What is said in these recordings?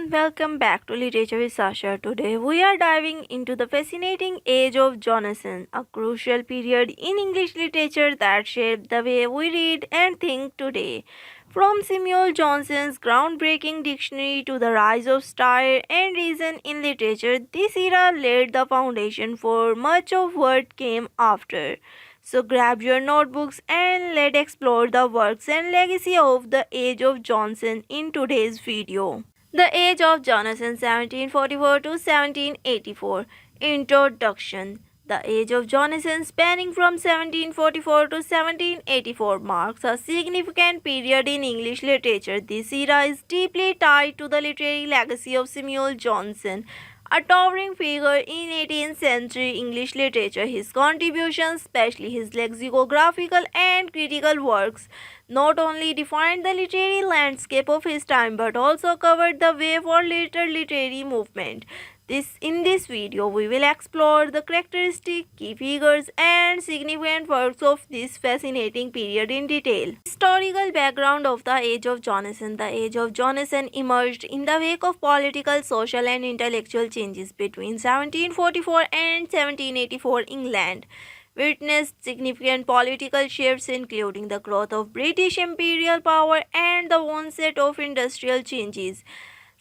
everyone, welcome back to Literature with Sasha. Today we are diving into the fascinating age of Jonathan, a crucial period in English literature that shaped the way we read and think today. From Samuel Johnson's groundbreaking dictionary to the rise of style and reason in literature, this era laid the foundation for much of what came after. So grab your notebooks and let's explore the works and legacy of the Age of Johnson in today's video. The Age of Johnson 1744 to 1784. Introduction. The Age of Johnson spanning from 1744 to 1784 marks a significant period in English literature. This era is deeply tied to the literary legacy of Samuel Johnson, a towering figure in 18th century English literature. His contributions, especially his lexicographical and critical works, not only defined the literary landscape of his time but also covered the way for later literary movement. In this video, we will explore the characteristics, key figures, and significant works of this fascinating period in detail. Historical background of the Age of Johnson. The Age of Johnson emerged in the wake of political, social, and intellectual changes between 1744 and 1784 England witnessed significant political shifts including the growth of British imperial power and the onset of industrial changes.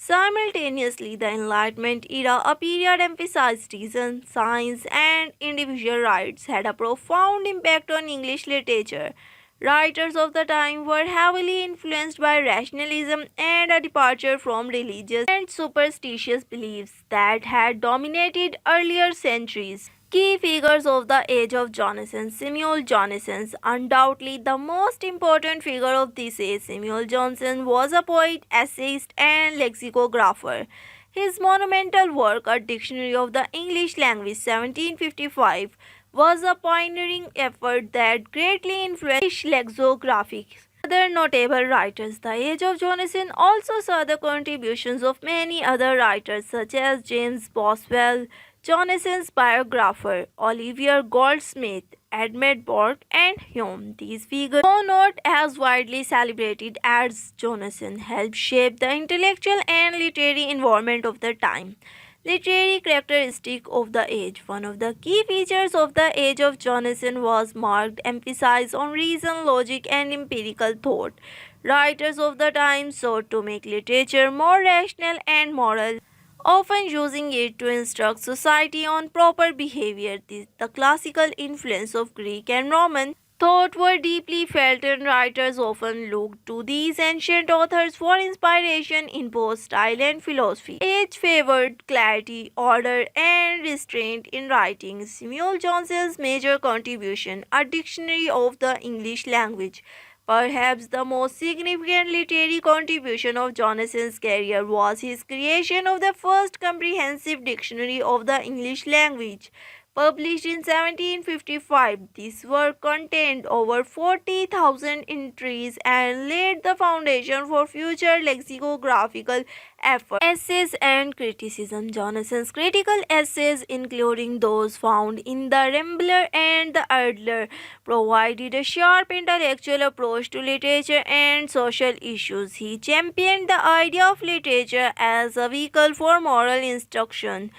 Simultaneously, the Enlightenment era, a period emphasized reason, science, and individual rights, had a profound impact on English literature. Writers of the time were heavily influenced by rationalism and a departure from religious and superstitious beliefs that had dominated earlier centuries. Key figures of the Age of Johnson. Samuel Johnson, undoubtedly the most important figure of this age. Samuel Johnson was a poet, essayist, and lexicographer. His monumental work, A Dictionary of the English Language, 1755, was a pioneering effort that greatly influenced lexicography. Other notable writers. The Age of Johnson also saw the contributions of many other writers such as James Boswell, Johnson's biographer, Oliver Goldsmith, Edmund Burke, and Hume. These figures, though not as widely celebrated as Johnson, helped shape the intellectual and literary environment of the time. Literary characteristic of the age. One of the key features of the Age of Johnson was marked emphasis on reason, logic, and empirical thought. Writers of the time sought to make literature more rational and moral, often using it to instruct society on proper behavior. The classical influence of Greek and Roman thought were deeply felt, and writers often looked to these ancient authors for inspiration in both style and philosophy. Age favored clarity, order, and restraint in writing. Samuel Johnson's major contribution, A Dictionary of the English Language. Perhaps the most significant literary contribution of Johnson's career was his creation of the first comprehensive dictionary of the English language. Published in 1755, this work contained over 40,000 entries and laid the foundation for future lexicographical efforts. Essays and criticism. Johnson's critical essays, including those found in the Rambler and the Adler, provided a sharp intellectual approach to literature and social issues. He championed the idea of literature as a vehicle for moral instruction.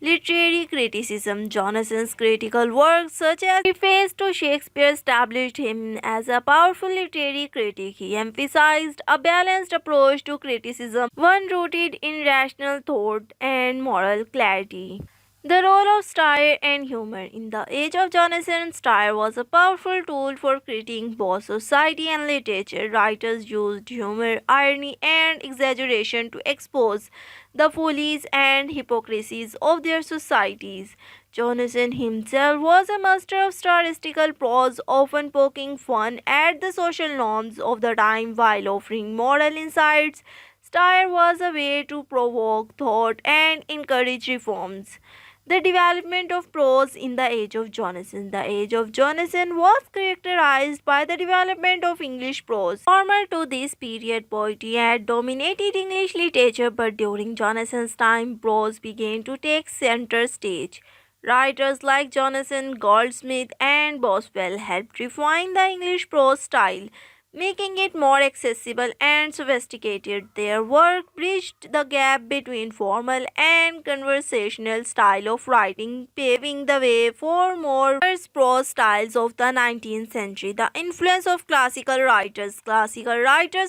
Literary criticism. Johnson's critical works, such as Preface to Shakespeare, established him as a powerful literary critic. He emphasized a balanced approach to criticism, one rooted in rational thought and moral clarity. The role of satire and humor. In the Age of Johnson, satire was a powerful tool for critiquing both society and literature. Writers used humor, irony, and exaggeration to expose the follies and hypocrisies of their societies. Johnson himself was a master of satirical prose, often poking fun at the social norms of the time while offering moral insights. Satire was a way to provoke thought and encourage reforms. The development of prose in the Age of Johnson. The Age of Johnson was characterized by the development of English prose. Former to this period, poetry had dominated English literature, but during Johnson's time, prose began to take center stage. Writers like Johnson, Goldsmith, and Boswell helped refine the English prose style. making it more accessible and sophisticated. Their work bridged the gap between formal and conversational style of writing, paving the way for more prose styles of the 19th century. The influence of classical writers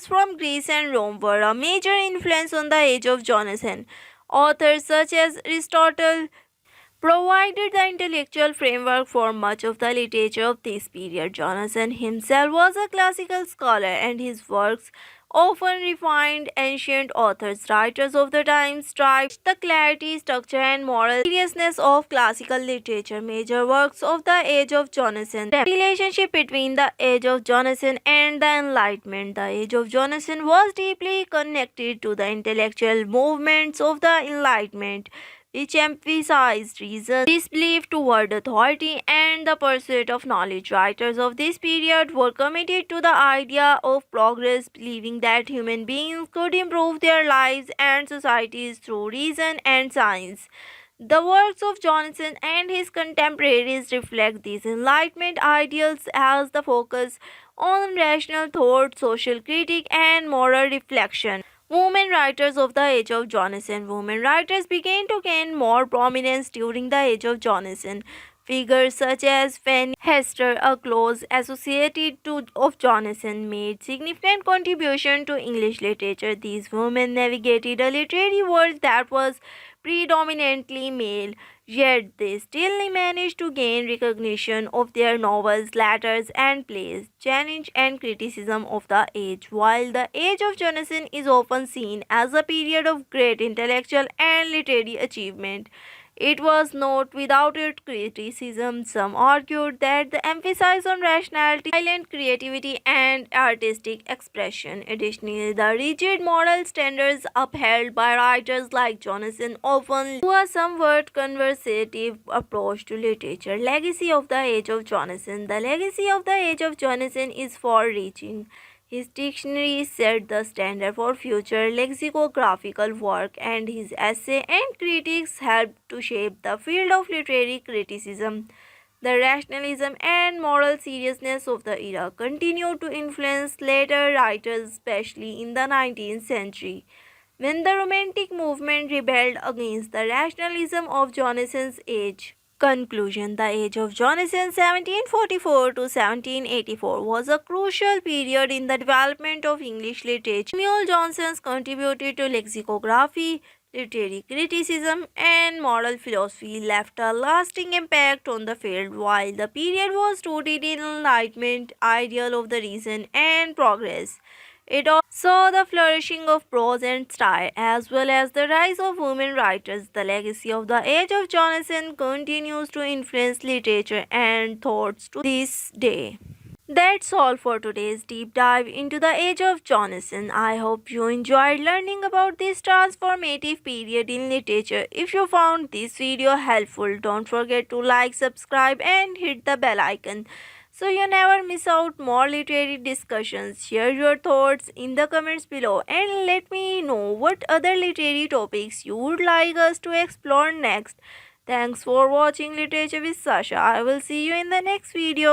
from Greece and Rome were a major influence on the age of Jonathan. Authors such as Aristotle, provided the intellectual framework for much of the literature of this period. Jonathan himself was a classical scholar, and his works often refined ancient authors. Writers of the time strived the clarity, structure, and moral seriousness of classical literature. Major works of the age of Jonathan. The relationship between the age of Jonathan and the Enlightenment. The age of Jonathan was deeply connected to the intellectual movements of the Enlightenment, which emphasized reason, disbelief toward authority, and the pursuit of knowledge. Writers of this period were committed to the idea of progress, believing that human beings could improve their lives and societies through reason and science. The works of Johnson and his contemporaries reflect these Enlightenment ideals as the focus on rational thought, social critique, and moral reflection. Women writers of the age of Jonathan. Women writers began to gain more prominence during the age of Jonathan. Figures such as Fanny Hester, a close of Jonathan, made significant contribution to English literature. These women navigated a literary world that was predominantly male, yet they still managed to gain recognition of their novels, letters, and plays, challenge and criticism of the age. While the age of Jonathan is often seen as a period of great intellectual and literary achievement, it was not without its criticism. Some argued that the emphasis on rationality, silent creativity, and artistic expression. Additionally, the rigid moral standards upheld by writers like Jonathan often led to a somewhat conservative approach to literature. Legacy of the Age of Jonathan. The legacy of the Age of Jonathan is far-reaching. His dictionary set the standard for future lexicographical work, and his essay and critiques helped to shape the field of literary criticism. The rationalism and moral seriousness of the era continued to influence later writers, especially in the 19th century, when the Romantic movement rebelled against the rationalism of Jonathan's age. Conclusion. The age of Jonathan 1744 to 1784 was a crucial period in the development of English literature. Samuel Johnson contributed to lexicography, literary criticism, and moral philosophy, left a lasting impact on the field. While the period was rooted in Enlightenment ideal of the reason and progress, it also saw the flourishing of prose and style, as well as the rise of women writers. The legacy of the Age of Jonathan continues to influence literature and thoughts to this day. That's all for today's deep dive into the Age of Jonathan. I hope you enjoyed learning about this transformative period in literature. If you found this video helpful, don't forget to like, subscribe, and hit the bell icon so you never miss out more literary discussions. Share your thoughts in the comments below and let me know what other literary topics you would like us to explore next. Thanks for watching Literature with Sasha. I will see you in the next video.